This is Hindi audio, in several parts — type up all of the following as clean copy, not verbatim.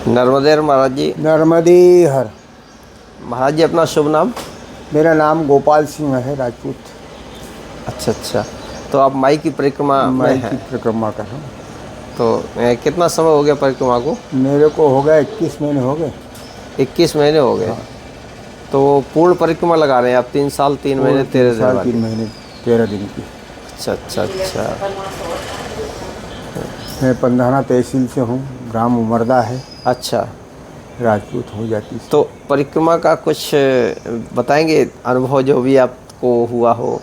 नर्मदे महाराज जी। नर्मदे हर। महाराज जी अपना शुभ नाम? मेरा नाम गोपाल सिंह है, राजपूत। अच्छा अच्छा, तो आप माई की परिक्रमा में माई हैं? की परिक्रमा कर रहा हूँ। तो कितना समय हो गया परिक्रमा को? मेरे को हो गया 21 महीने हो गए। 21 महीने हो गए। हाँ। तो पूर्ण परिक्रमा लगा रहे हैं आप? 3 साल 3 महीने 13 दिन 3 वाली? महीने 13 दिन की। अच्छा अच्छा अच्छा। मैं पंधाना तहसील से हूँ, ग्राम उमरदा है, अच्छा, राजपूत हो जाती। तो परिक्रमा का कुछ बताएंगे अनुभव जो भी आपको हुआ हो?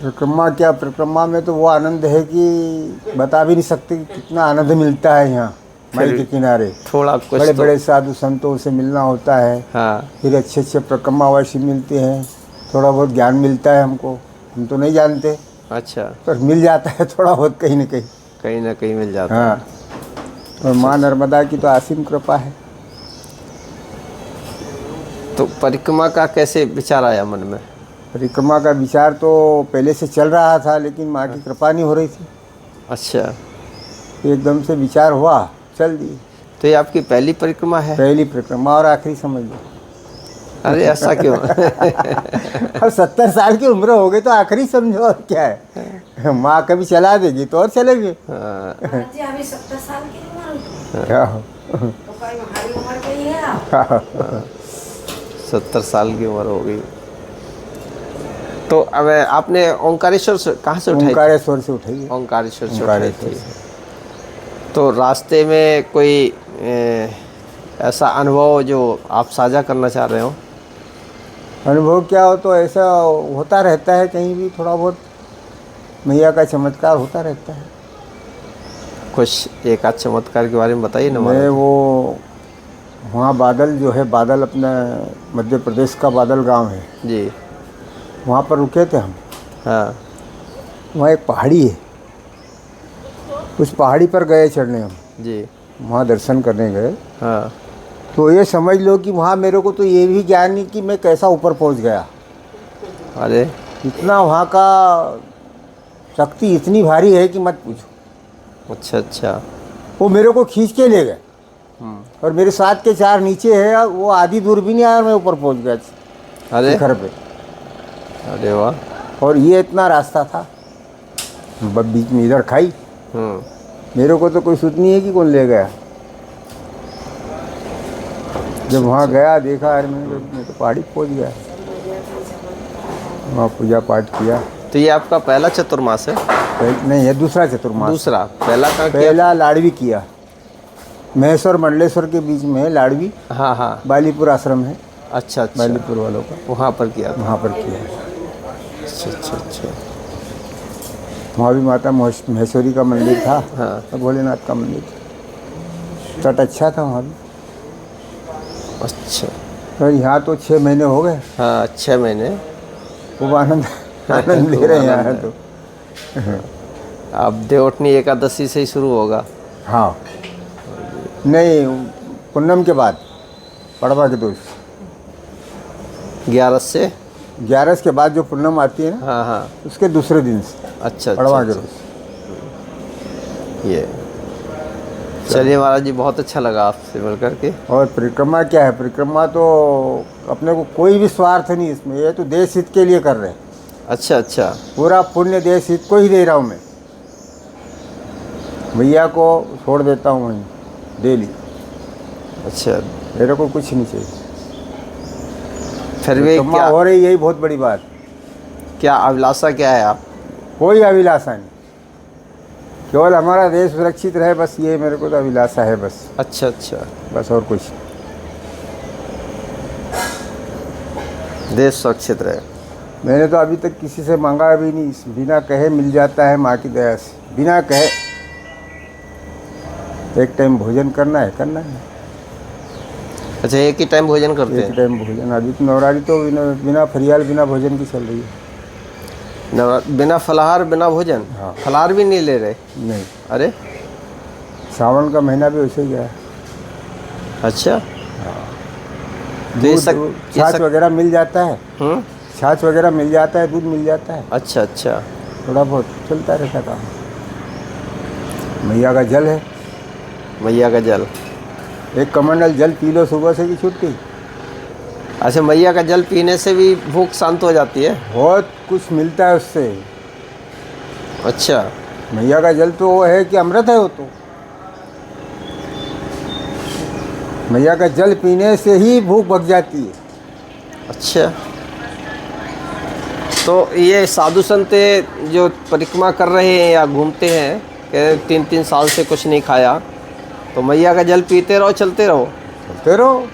परिक्रमा क्या, परिक्रमा में तो वो आनंद है कि बता भी नहीं सकते कि कितना आनंद मिलता है यहाँ माई के किनारे। थोड़ा कुछ बड़े तो। बड़े साधु संतों से मिलना होता है। हाँ। फिर अच्छे अच्छे परिक्रमावासी मिलते हैं, थोड़ा बहुत ज्ञान मिलता है हमको। हम तो नहीं जानते, अच्छा, पर मिल जाता है थोड़ा बहुत कहीं न कहीं। कहीं ना कहीं मिल जाता हाँ। है। और माँ नर्मदा की तो असीम कृपा है। तो परिक्रमा का कैसे विचार आया मन में? परिक्रमा का विचार तो पहले से चल रहा था, लेकिन माँ की कृपा नहीं हो रही थी। अच्छा, एकदम से विचार हुआ, चल दी। तो ये आपकी पहली परिक्रमा है? पहली परिक्रमा और आखिरी समझ लो। अरे ऐसा क्यों? अब 70 साल की उम्र हो गई तो आखिरी समझो, और क्या है। माँ कभी चला देगी तो और चलेंगे। हाँ। जी अभी 70 साल की उम्र क्या हो। तो कोई हमारी उम्र के ही है आप। 70 साल की उम्र हो गई। तो अब आपने ओंकारेश्वर से कहाँ से उठाई थी? ओंकारेश्वर से उठाइए। ओंकारेश्वर से उठाई ओंकारेश्वर थी। से। तो रास्ते में कोई ऐसा अनुभव जो आप साझा करना चाह रहे हो? अनुभव क्या हो, तो ऐसा होता रहता है, कहीं भी थोड़ा बहुत मैया का चमत्कार होता रहता है। कुछ एक आध चमत्कार के बारे में बताइए ना मैं महाराज। वो वहाँ बादल जो है, बादल अपने मध्य प्रदेश का बादल गांव है जी। वहाँ पर रुके थे हम। हाँ। वहाँ एक पहाड़ी है, उस पहाड़ी पर गए चढ़ने हम। जी। वहाँ दर्शन करने गए। हाँ। तो ये समझ लो कि वहाँ मेरे को तो ये भी ज्ञान नहीं कि मैं कैसा ऊपर पहुँच गया। अरे इतना वहाँ का शक्ति इतनी भारी है कि मत पूछो। अच्छा अच्छा। वो मेरे को खींच के ले गए, और मेरे साथ के 4 नीचे है, वो आधी दूर भी नहीं आया, मैं ऊपर पहुँच गया अरे शिखर पे। अरे वाह। और ये इतना रास्ता था, बीच में इधर खाई। मेरे को तो कोई सूझ नहीं है कि कौन ले गया। जब वहाँ गया देखा, अरे मैं तो पहाड़ी पहुँच गया। वहाँ पूजा पाठ किया। तो ये आपका पहला चतुर्मास है? नहीं, है दूसरा चतुर्मास। दूसरा। पहला कहाँ किया? पहला लाड़वी किया, महेश्वर मंडलेश्वर के बीच में है लाड़वी। हाँ हाँ। बालीपुर आश्रम है, अच्छा अच्छा। बालीपुर वालों का, वहाँ पर किया था? वहाँ पर किया। अच्छा अच्छा अच्छा। वहाँ भी माता महेश्वरी का मंदिर था। हाँ। और भोलेनाथ का मंदिर था। तट अच्छा था वहाँ भी। अच्छा। और यहाँ तो 6 महीने हो गए। हाँ, 6 महीने। खूब आनंद आनंद ले रहे हैं यहाँ तो। अब देवउठनी एकादशी से ही शुरू होगा? हाँ, नहीं, पूनम के बाद, पड़वा के दोष 11 से। 11 के बाद जो पूनम आती है ना, हाँ हाँ। उसके दूसरे दिन से अच्छा पड़वा के अच्छा। रोज। ये चलिए महाराज जी, बहुत अच्छा लगा आपसे मिल करके। और परिक्रमा क्या है, परिक्रमा तो अपने को कोई भी स्वार्थ नहीं इसमें, ये तो देश हित के लिए कर रहे हैं। अच्छा अच्छा। पूरा पुण्य देश हित को ही दे रहा हूँ मैं। भैया को छोड़ देता हूँ वहीं डेली। अच्छा, मेरे को कुछ नहीं चाहिए। फिर भी परिक्रमा क्या हो रही, यही बहुत बड़ी बात। क्या अभिलाषा क्या है आप? कोई अभिलाषा नहीं, केवल हमारा देश सुरक्षित रहे, बस ये मेरे को तो अभिलाषा है बस। अच्छा अच्छा। बस और कुछ। देश सुरक्षित रहे। मैंने तो अभी तक किसी से मांगा भी नहीं, बिना कहे मिल जाता है माँ की दया से। बिना कहे एक टाइम भोजन करना है, करना है। अच्छा, एक ही टाइम भोजन करते एक हैं? टाइम भोजन। अभी तो नवरात्रि तो बिना फरियाल बिना भोजन की चल रही है। बिना फलाहार बिना भोजन? हाँ। फलाहार भी नहीं ले रहे? नहीं, अरे सावन का महीना भी वैसे ही गया है। अच्छा। दूध छाछ वगैरह मिल जाता है, छाछ वगैरह मिल जाता है, दूध मिल जाता है। अच्छा अच्छा। थोड़ा बहुत चलता रहता काम। मैया का जल है। मैया का जल। एक कमंडल जल पी लो सुबह से की छुट्टी। अच्छा, मैया का जल पीने से भी भूख शांत हो जाती है? बहुत कुछ मिलता है उससे। अच्छा। मैया का जल तो वो है कि अमृत है वो तो। मैया का जल पीने से ही भूख भग जाती है। अच्छा, तो ये साधु संत जो परिक्रमा कर रहे हैं या घूमते हैं कि 3-3 साल से कुछ नहीं खाया, तो मैया का जल पीते रहो, चलते रहो? चलते रहो,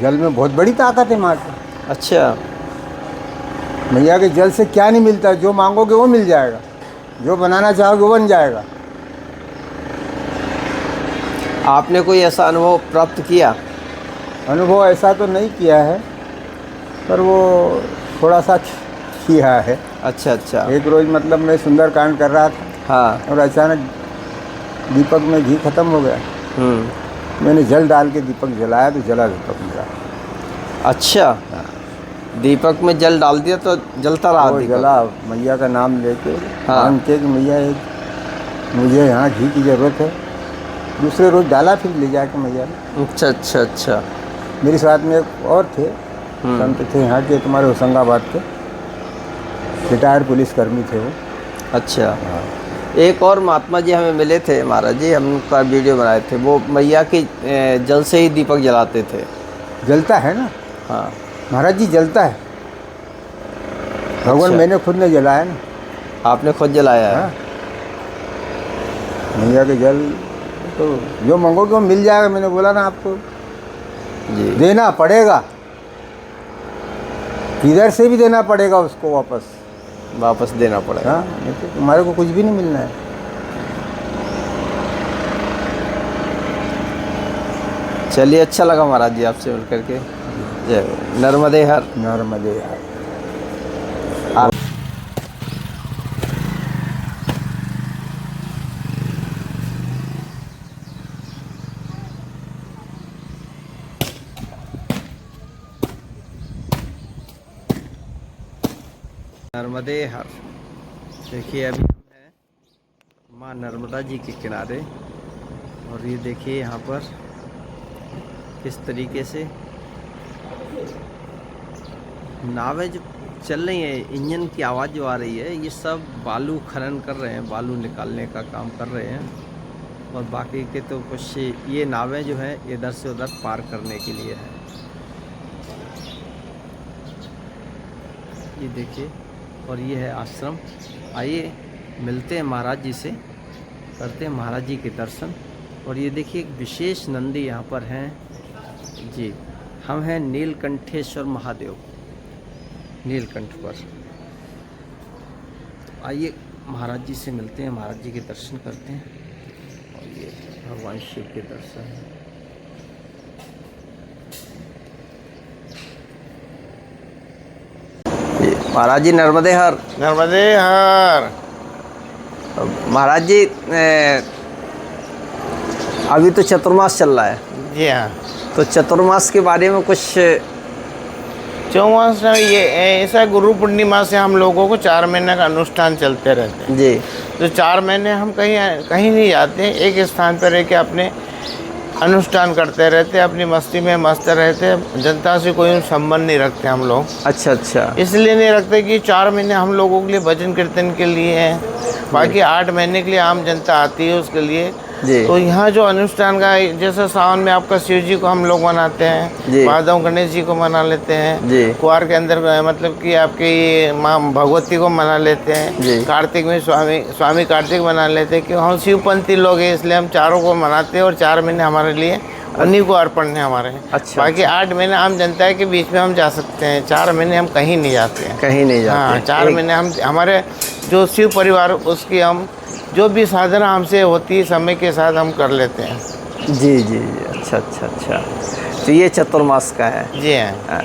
जल में बहुत बड़ी ताकत है माँ की। अच्छा। मैया के जल से क्या नहीं मिलता, जो मांगोगे वो मिल जाएगा, जो बनाना चाहोगे वो बन जाएगा। आपने कोई ऐसा अनुभव प्राप्त किया? अनुभव ऐसा तो नहीं किया है, पर वो थोड़ा सा किया है। अच्छा अच्छा। एक रोज़ मतलब मैं सुंदरकांड कर रहा था हाँ। और अचानक दीपक में घी खत्म हो गया। मैंने जल डाल के दीपक जलाया तो जला दीपक मेरा। अच्छा, दीपक में जल डाल दिया तो जलता रहा वो दीपक? जला, मैया का नाम लेके हाँ। मांग के कि मैया एक मुझे यहाँ घी की ज़रूरत है। दूसरे रोज़ डाला फिर ले जाके मैया ने। अच्छा अच्छा अच्छा। मेरे साथ में एक और थे, संत थे यहाँ के, तुम्हारे होशंगाबाद के, रिटायर्ड पुलिसकर्मी थे वो। अच्छा। एक और महात्मा जी हमें मिले थे महाराज जी, हम उनका वीडियो बनाए थे, वो मैया के जल से ही दीपक जलाते थे। जलता है ना? हाँ महाराज जी जलता है। भगवान अच्छा। मैंने खुद ने जलाया ना। आपने खुद जलाया है? हाँ। मैया के जल तो जो मांगोगे वो मिल जाएगा। मैंने बोला ना आपको, जी। देना पड़ेगा, किधर से भी देना पड़ेगा उसको वापस देना पड़ेगा। हाँ, नहीं तो तुम्हारे को कुछ भी नहीं मिलना है। चलिए, अच्छा लगा महाराज जी आपसे मिल करके। जय नर्मदे हर। नर्मदे हर। नर्मदे हर। देखिए अभी हम हैं माँ नर्मदा जी के किनारे, और ये देखिए यहाँ पर किस तरीके से नावें जो चल रही हैं, इंजन की आवाज़ जो आ रही है, ये सब बालू खनन कर रहे हैं, बालू निकालने का काम कर रहे हैं। और बाकी के तो कुछ ये नावें जो हैं इधर से उधर पार करने के लिए है। ये देखिए, और ये है आश्रम। आइए मिलते हैं महाराज जी से, करते हैं महाराज जी के दर्शन। और ये देखिए एक विशेष नंदी यहाँ पर हैं जी। हम हैं नीलकंठेश्वर महादेव, नीलकंठ पर। तो आइए महाराज जी से मिलते हैं, महाराज जी के दर्शन करते हैं। और ये भगवान शिव के दर्शन हैं। महाराज जी नर्मदे हर। नर्मदे हर। महाराज जी अभी तो चतुर्मास चल रहा है, जी हाँ। तो चतुर्मास के बारे में कुछ? चौमास ये ऐसा गुरु पूर्णिमा से हम लोगों को 4 महीने का अनुष्ठान चलते रहते हैं जी। तो 4 महीने हम कहीं नहीं जाते, एक स्थान पर रह के अपने अनुष्ठान करते रहते, अपनी मस्ती में मस्त रहते, जनता से कोई संबंध नहीं रखते हम लोग। अच्छा अच्छा। इसलिए नहीं रखते कि 4 महीने हम लोगों के लिए भजन कीर्तन के लिए है, बाकी 8 महीने के लिए आम जनता आती है उसके लिए। जी। तो यहाँ जो अनुष्ठान का, जैसे सावन में आपका शिव जी को हम लोग मनाते हैं, जी। माधव गणेश जी को मना लेते हैं, जी। कुआर के अंदर मतलब कि आपके ये माँ भगवती को मना लेते हैं, जी। कार्तिक में स्वामी कार्तिक मना लेते हैं। क्यों, हम शिवपंथी लोग हैं इसलिए हम चारों को मनाते हैं, और 4 महीने हमारे लिए उन्हीं को अर्पण है हमारे। अच्छा। बाकी 8 महीने आम जनता के बीच में हम जा सकते हैं, 4 महीने हम कहीं नहीं जाते हैं। कहीं नहीं जाते? हाँ, 4 महीने हम हमारे जो शिव परिवार उसकी हम जो भी साधना हमसे होती है समय के साथ हम कर लेते हैं। जी जी। अच्छा अच्छा अच्छा। तो ये चतुर्मास का है? जी हाँ।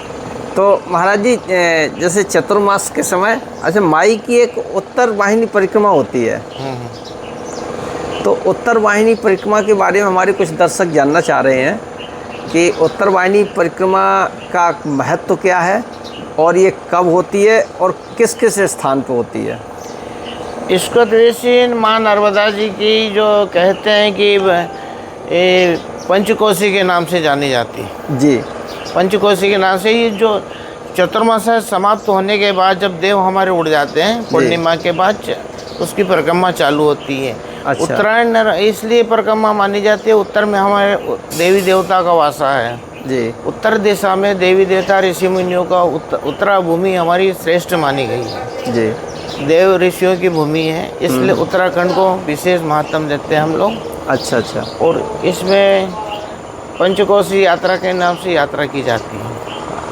तो महाराज जी जैसे चतुर्मास के समय, अच्छा, माई की एक उत्तर वाहिनी परिक्रमा होती है, तो उत्तर वाहिनी परिक्रमा के बारे में हमारे कुछ दर्शक जानना चाह रहे हैं कि उत्तर वाहिनी परिक्रमा का महत्व क्या है, और ये कब होती है, और किस किस स्थान पर होती है? इसको माँ नर्मदा जी की जो कहते हैं कि पंचकोशी के नाम से जानी जाती है। जी। पंचकोशी के नाम से ये जो चतुर्मास समाप्त होने के बाद जब देव हमारे उड़ जाते हैं पूर्णिमा के बाद उसकी परिक्रमा चालू होती है। अच्छा। उत्तरायण इसलिए परिक्रमा मानी जाती है, उत्तर में हमारे देवी देवता का वासा है। जी। उत्तर दिशा में देवी देवता ऋषि मुनियों का उत्तरा भूमि हमारी श्रेष्ठ मानी गई है। जी। देव ऋषियों की भूमि है, इसलिए उत्तराखंड को विशेष महत्व देते हैं हम लोग। अच्छा अच्छा। और इसमें पंचकोशी यात्रा के नाम से यात्रा की जाती है।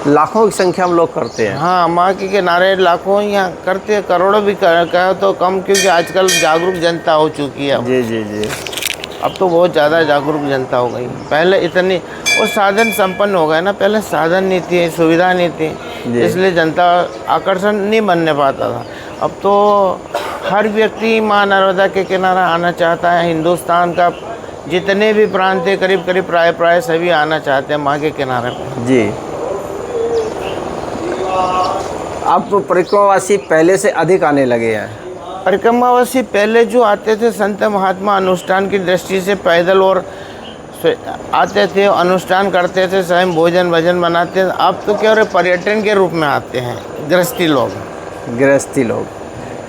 लाखों की संख्या हम लोग करते हैं। हाँ, माँ के किनारे लाखों यहाँ करते हैं, करोड़ों भी कहा तो कम, क्योंकि आजकल जागरूक जनता हो चुकी है। जी जी जी। अब तो बहुत ज़्यादा जागरूक जनता हो गई। पहले इतनी और साधन संपन्न हो गए ना, पहले साधन नहीं थी, सुविधा नहीं थी, इसलिए जनता आकर्षण नहीं बनने पाता था। अब तो हर व्यक्ति माँ नर्मदा के किनारा आना चाहता है। हिंदुस्तान का जितने भी प्रांत है करीब करीब प्राय सभी आना चाहते हैं माँ के किनारे पर। जी। अब परिक्रमावासी पहले से अधिक आने लगे हैं। परिक्रमावासी पहले जो आते थे संत महात्मा अनुष्ठान की दृष्टि से पैदल और आते थे, अनुष्ठान करते थे, स्वयं भोजन भजन बनाते थे। अब तो क्या हो रहे, पर्यटन के रूप में आते हैं गृहस्थी लोग। गृहस्थी लोग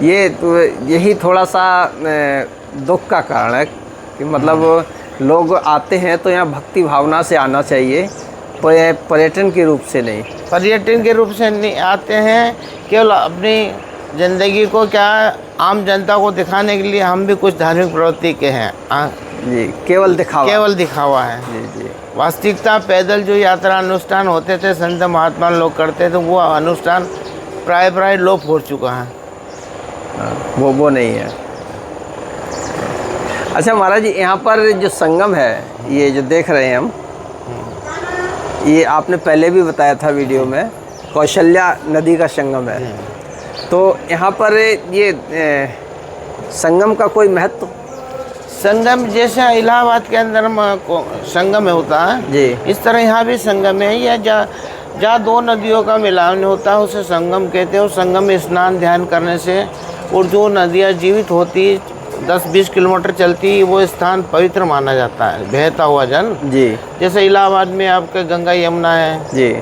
ये तो यही थोड़ा सा दुख का कारण है कि मतलब लोग आते हैं तो यहाँ भक्ति भावना से आना चाहिए, पर्यटन के रूप से नहीं। पर्यटन के रूप से नहीं आते हैं, केवल अपनी ज़िंदगी को क्या आम जनता को दिखाने के लिए हम भी कुछ धार्मिक प्रवृत्ति के हैं। जी, केवल दिखावा है। जी जी। वास्तविकता पैदल जो यात्रा अनुष्ठान होते थे संत महात्मा लोग करते थे, वो अनुष्ठान प्राय लोप हो चुका है। वो नहीं है। अच्छा महाराज जी, यहाँ पर जो संगम है, ये जो देख रहे हैं हम, ये आपने पहले भी बताया था वीडियो में, कौशल्या नदी का संगम है। तो यहाँ पर ये संगम का कोई महत्व? संगम जैसे इलाहाबाद के अंदर संगम होता है जी, इस तरह यहाँ भी संगम है। या जहाँ दो नदियों का मिलान होता है उसे संगम कहते हैं। और संगम में स्नान ध्यान करने से और जो नदियाँ जीवित होती 10-20 किलोमीटर चलती, वो स्थान पवित्र माना जाता है, बहता हुआ जल। जी। जैसे इलाहाबाद में आपके गंगा यमुना है जी,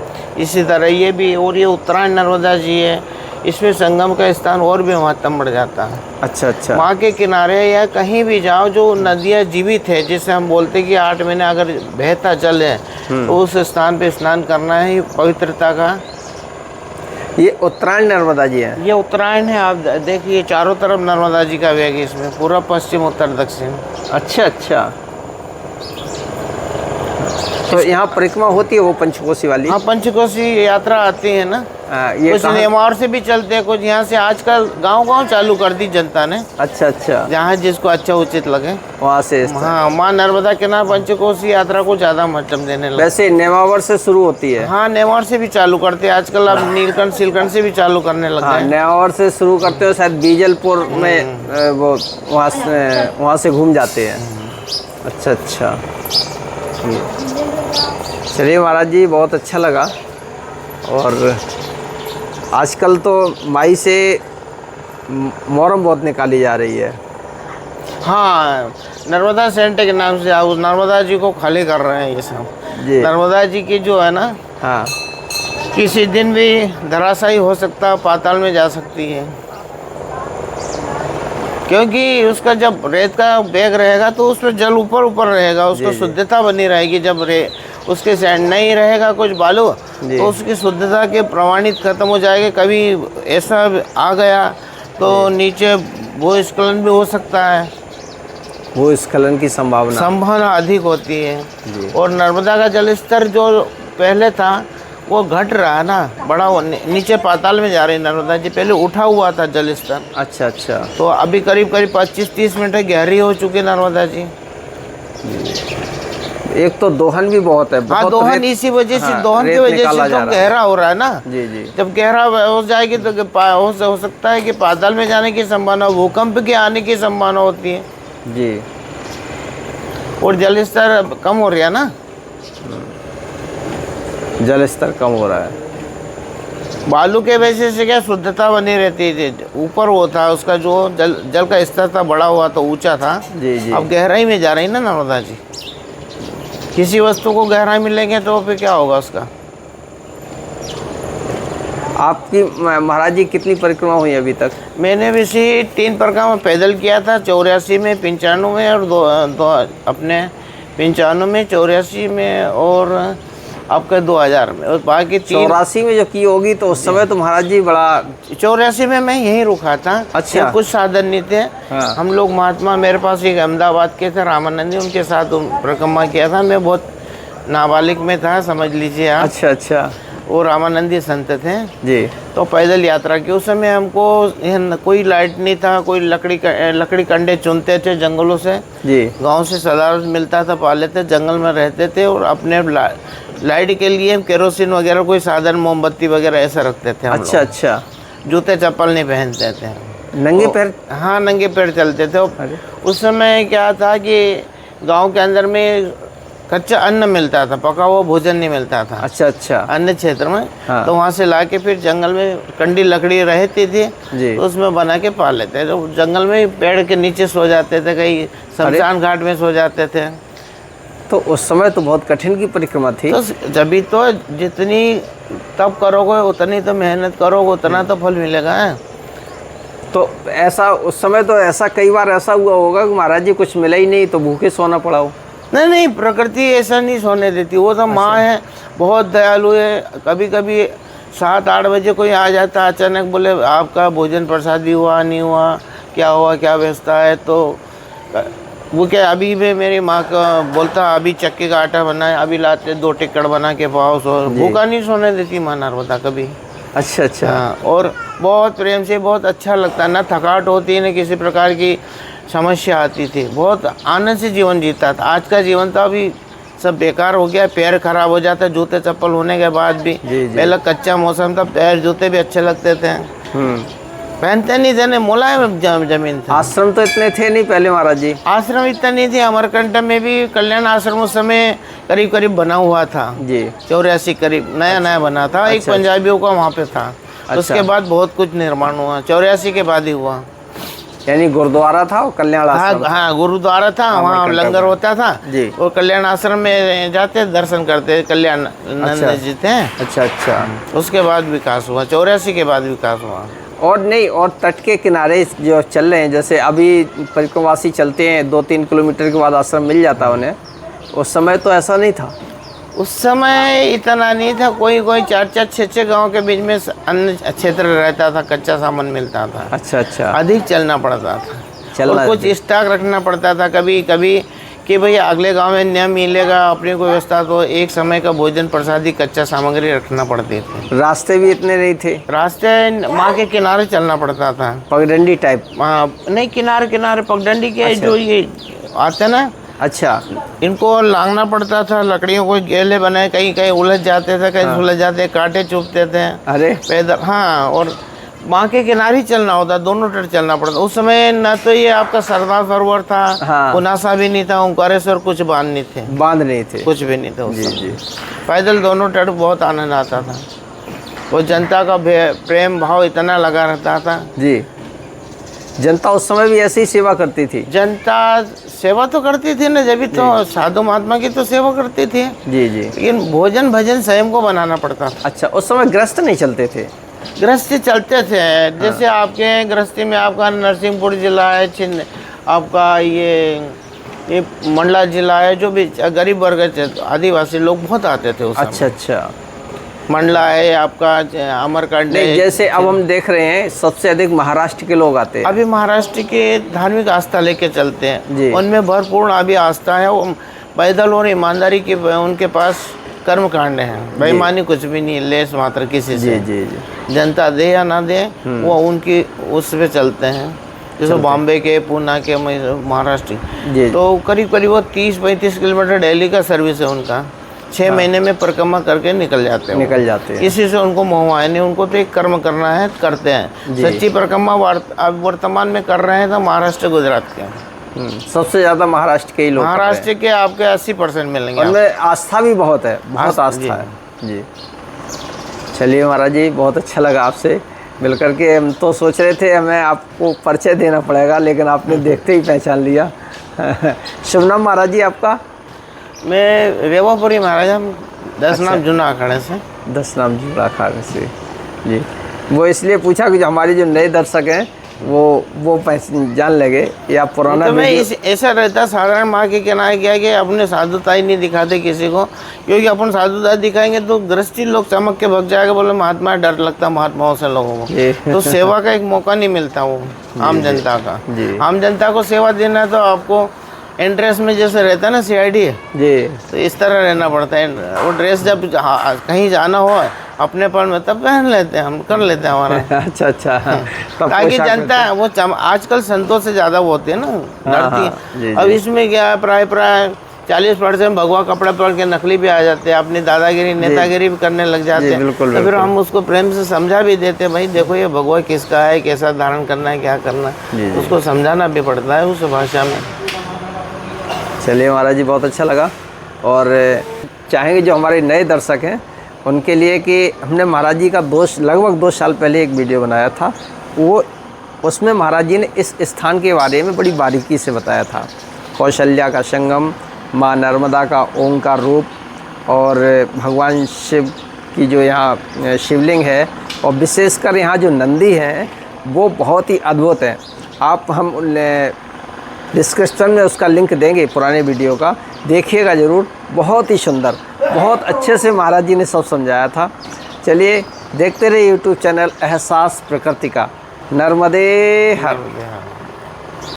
इसी तरह ये भी। और ये उत्तरायण नर्मदा जी है, इसमें संगम का स्थान और भी महत्व बढ़ जाता है। अच्छा अच्छा। माँ के किनारे या कहीं भी जाओ जो नदियाँ जीवित है, जिसे हम बोलते कि 8 महीने अगर बहता जल है तो उस स्थान पे स्नान करना है, पवित्रता का। ये उत्तरायण नर्मदा जी है? ये उत्तरायण है। आप देखिए चारों तरफ नर्मदा जी का वेग है इसमें, पूरा पश्चिम उत्तर दक्षिण। अच्छा अच्छा। तो यहाँ परिक्रमा होती है वो पंचकोशी वाली? हाँ, पंचकोशी यात्रा आती है ना। ये कुछ नेमावर से भी चलते हैं, कुछ यहाँ से आजकल गांव चालू कर दी जनता ने। अच्छा अच्छा। जहाँ जिसको अच्छा उचित लगे वहाँ से। हाँ, माँ नर्मदा के नाम पंचकोशी यात्रा को ज़्यादा महत्व देने लगे। वैसे नेमावर से शुरू होती है? हाँ, नेमावर से भी चालू करते हैं आजकल। अब नीलकंठ सिलकंठ से भी चालू करने लगे। हाँ, नेमावर से शुरू करते हो, शायद बीजलपुर में वो वहाँ से घूम जाते हैं। अच्छा अच्छा। चलिए महाराज जी, बहुत अच्छा लगा। और आजकल तो माई से मोहरम बहुत निकाली जा रही है। हाँ, नर्मदा सेंटर के नाम से उस नर्मदा जी को खाली कर रहे हैं ये सब। जी। नर्मदा जी की जो है ना, हाँ, किसी दिन भी धराशायी हो सकता है, पाताल में जा सकती है। क्योंकि उसका जब रेत का बेग रहेगा तो उसमें जल ऊपर रहेगा, उसको शुद्धता बनी रहेगी। जब उसके सैंड नहीं रहेगा कुछ बालू, तो उसकी शुद्धता के प्रमाणित खत्म हो जाएगा। कभी ऐसा आ गया तो नीचे भूस्खलन भी हो सकता है। भूस्खलन की संभावना अधिक होती है। और नर्मदा का जल स्तर जो पहले था वो घट रहा है ना, बड़ा नीचे पाताल में जा रही नर्मदा जी। पहले उठा हुआ था जल स्तर। अच्छा अच्छा। तो अभी करीब 25-30 मीटर गहरी हो चुकी नर्मदा जी। एक तो दोहन भी बहुत है। हाँ, दोहन इसी वजह से, दोहन की वजह से तो गहरा हो रहा है ना। जी जी। जब गहरा हो जाएगी तो हो सकता है कि पाताल में जाने की संभावना, भूकंप के आने की संभावना होती है जी। और जल स्तर कम हो रहा है ना, जल स्तर कम हो रहा है। बालू के वजह से क्या शुद्धता बनी रहती थी। ऊपर वो था उसका जो जल का स्तर था, बड़ा हुआ तो ऊंचा था। जी जी। अब गहराई में जा रही ना नर्मदा जी। किसी वस्तु को गहराई मिलेंगे तो फिर क्या होगा उसका। आपकी महाराज जी कितनी परिक्रमा हुई अभी तक? मैंने भी इसी 3 परिक्रमा पैदल किया था, 84 में, 95 में और अपने 95 में, 84 में और आपका 2000 में, और बाकी 84 में जो की होगी तो उस समय तो महाराज जी बड़ा। 84 में मैं यहीं रुका था। अच्छा। कुछ साधन नहीं थे। हाँ। हम लोग महात्मा, मेरे पास एक अहमदाबाद के थे रामानंदी, उनके साथ परिक्रमा किया था। मैं बहुत नाबालिग में था, समझ लीजिए आप। अच्छा अच्छा। वो रामानंदी संत थे जी। तो पैदल यात्रा की। उस समय हमको कोई लाइट नहीं था, कोई लकड़ी कंडे चुनते थे जंगलों से। जी। गांव से सदारत मिलता था, पा लेते, जंगल में रहते थे और अपने लाइट के लिए केरोसिन वगैरह कोई साधन, मोमबत्ती वगैरह ऐसा रखते थे हम लोग। अच्छा अच्छा। जूते चप्पल नहीं पहनते थे, नंगे पैर? हाँ, नंगे पैर चलते थे। उस समय क्या था कि गांव के अंदर में कच्चा अन्न मिलता था, पका हुआ भोजन नहीं मिलता था। अच्छा अच्छा। अन्य क्षेत्र में। हाँ। तो वहाँ से लाके फिर जंगल में कंडी लकड़ी रहती थी जी। तो उसमें बना के पा लेते। तो जंगल में पेड़ के नीचे सो जाते थे, कहीं शमशान घाट में सो जाते थे। तो उस समय तो बहुत कठिन की परिक्रमा थी। तो जभी तो जितनी तप करोगे उतनी तो मेहनत करोगे उतना तो फल मिलेगा। तो ऐसा उस समय तो ऐसा कई बार ऐसा हुआ होगा कि महाराज जी कुछ मिला ही नहीं तो भूखे सोना पड़ा हो। नहीं, प्रकृति ऐसा नहीं सोने देती। वो तो माँ है, बहुत दयालु है। कभी कभी 7-8 बजे कोई आ जाता अचानक, बोले आपका भोजन प्रसादी हुआ नहीं हुआ, क्या हुआ, क्या व्यवस्था है। तो वो क्या, अभी भी मेरी माँ का बोलता, अभी चक्के का आटा बना है, अभी लाते 2 टिक्कड़ बना के पाओ, सो भूखा नहीं सोने देती माँ नर्मदा कभी। अच्छा अच्छा। हाँ, और बहुत प्रेम से, बहुत अच्छा लगता है, ना थकावट होती है, ना किसी प्रकार की समस्या आती थी। बहुत आनंद से जीवन जीता था। आज का जीवन तो अभी सब बेकार हो गया, पैर खराब हो जाता है जूते चप्पल होने के बाद भी। पहले कच्चा मौसम था, पैर जूते भी अच्छे लगते थे, पहनते नहीं थे, मुलायम जमीन थी। आश्रम तो इतने थे नहीं पहले महाराज जी। आश्रम इतना नहीं थे। अमरकंटक में भी कल्याण आश्रम उस समय करीब करीब बना हुआ था जी। 84 करीब नया बना था। एक पंजाबियों का वहाँ पे था। उसके बाद बहुत कुछ निर्माण हुआ, 84 के बाद ही हुआ। यानी गुरुद्वारा था और कल्याण आश्रम। हाँ, गुरुद्वारा था, वहाँ लंगर होता था जी। और कल्याण आश्रम में जाते दर्शन करते, कल्याण नंद जी थे। अच्छा अच्छा। उसके बाद विकास हुआ, 84 के बाद विकास हुआ। और नहीं, और तट के किनारे जो चल रहे हैं, जैसे अभी परिक्रमावासी चलते हैं 2-3 किलोमीटर के बाद आश्रम मिल जाता है उन्हें, उस समय तो ऐसा नहीं था। उस समय इतना नहीं था। कोई 4-4, 6-6 गाँव के बीच में अन्य क्षेत्र रहता था, कच्चा सामान मिलता था। अच्छा अच्छा। अधिक चलना पड़ता था और कुछ स्टॉक रखना पड़ता था कभी कभी कि भैया अगले गांव में न मिलेगा अपनी कोई व्यवस्था, तो एक समय का भोजन प्रसादी कच्चा सामग्री रखना पड़ती थी। रास्ते भी इतने नहीं थे। रास्ते माँ के किनारे चलना पड़ता था, पगडंडी टाइप। नहीं, किनारे पगडंडी के जो ये आते ना। अच्छा। इनको लांगना पड़ता था, लकड़ियों को गेले बनाए, कहीं उलझ जाते थे, कहीं सुलझ जाते, कांटे चुभते थे। अरे पैदल। हाँ, और माँ के किनारे ही चलना होता, दोनों तट चलना पड़ता। उस समय न तो ये आपका सरदार सरोवर था, हाँ। पुनासा भी नहीं था, ओंकारेश्वर, कुछ बांध नहीं थे, नहीं थे, कुछ भी नहीं था उस जी समय। जी। पैदल दोनों तट बहुत आनंद आता था। वो जनता का प्रेम भाव इतना लगा रहता था जी। जनता उस समय भी ऐसी ही सेवा करती थी। जनता सेवा तो करती थी ना, जब भी तो साधु महात्मा की तो सेवा करती थी जी जी। लेकिन भोजन भजन स्वयं को बनाना पड़ता था। अच्छा, उस समय गृहस्थ नहीं चलते थे? गृहस्थी चलते थे। जैसे आपके गृहस्थी में आपका नरसिंहपुर जिला है, आपका ये मंडला जिला है, जो भी गरीब वर्ग आदिवासी लोग बहुत आते थे उस समय। अच्छा अच्छा। मंडला है आपका, अमरकंटक है। जैसे अब हम देख रहे हैं सबसे अधिक महाराष्ट्र के लोग आते हैं। अभी महाराष्ट्र के धार्मिक आस्था लेके चलते हैं जी। उनमें भरपूर अभी आस्था है। वो पैदल और ईमानदारी की उनके पास कर्म कांड है, बेईमानी कुछ भी नहीं, लेस मात्र किसी से। जी जी। जनता दे या ना दे, वो उनकी उस पे चलते हैं। जैसे बॉम्बे के, पूना के, महाराष्ट्र, तो करीब वो 30-35 किलोमीटर डेली का सर्विस है उनका। 6 महीने में परिक्रमा करके निकल जाते हैं। इसी से उनको मोह आए नहीं, उनको तो एक कर्म करना है, करते हैं। सच्ची परिक्रमा अब वर्तमान में कर रहे हैं तो महाराष्ट्र, गुजरात के सबसे ज्यादा महाराष्ट्र के ही लोग। महाराष्ट्र के आपके 80% मिलेंगे। उनमें आस्था भी बहुत है, बहुत आस्था है जी। चलिए महाराज जी, बहुत अच्छा लगा आपसे मिल करके। हम तो सोच रहे थे हमें आपको परिचय देना पड़ेगा, लेकिन आपने देखते ही पहचान लिया। शुभ नाम महाराज जी आपका? मैं रेवापुरी महाराज, हम 10 नाम जूना अखाड़े से। 10 नाम जुड़ा अखाड़े से जी। वो इसलिए पूछा कि जो हमारे जो नए दर्शक हैं वो जान लगे या पुराना तो मैं वीडियो- ऐसा रहता साधारण माँ के किनारे क्या है कि अपने साधुता ही नहीं दिखाते किसी को, क्योंकि अपन साधुता दिखाएंगे तो दृष्टि लोग चमक के भग जाएगा, बोले महात्मा डर लगता महात्माओं से लोगों जी। को, तो सेवा का एक मौका नहीं मिलता वो आम जनता का। जी। आम जनता को सेवा देना है तो आपको एंट्रेंस में जैसे रहता है ना CID, जी तो इस तरह रहना पड़ता है। वो ड्रेस जब कहीं जाना हो अपनेपन में तब पहन लेते हैं, हम कर लेते हैं हमारा। अच्छा अच्छा। तब ताकि पोशाक जनता वो आजकल संतों से ज़्यादा वो होती है ना, डरती हाँ, जी, है। अब जी। इसमें क्या है, प्राय 40% भगवा कपड़ा पहन के नकली भी आ जाते हैं, अपनी दादागिरी नेतागिरी भी करने लग जाते जी, हैं। बिल्कुल, तो फिर बिल्कुल। हम उसको प्रेम से समझा भी देते हैं, भाई देखो ये भगवा किसका है, कैसा धारण करना है, क्या करना जी, है, जी। उसको समझाना भी पड़ता है उस भाषा में। चलिए महाराज जी, बहुत अच्छा लगा। और चाहेंगे जो हमारे नए दर्शक हैं उनके लिए कि हमने महाराज जी का लगभग 2 साल पहले एक वीडियो बनाया था, वो उसमें महाराज जी ने इस स्थान के बारे में बड़ी बारीकी से बताया था। कौशल्या का संगम, माँ नर्मदा का ओंकार रूप और भगवान शिव की जो यहाँ शिवलिंग है, और विशेषकर यहाँ जो नंदी हैं वो बहुत ही अद्भुत हैं। हम डिस्क्रिप्शन में उसका लिंक देंगे पुराने वीडियो का, देखिएगा ज़रूर। बहुत ही सुंदर, बहुत अच्छे से महाराज जी ने सब समझाया था। चलिए देखते रहिए यूट्यूब चैनल एहसास प्रकृति का। नर्मदे हर।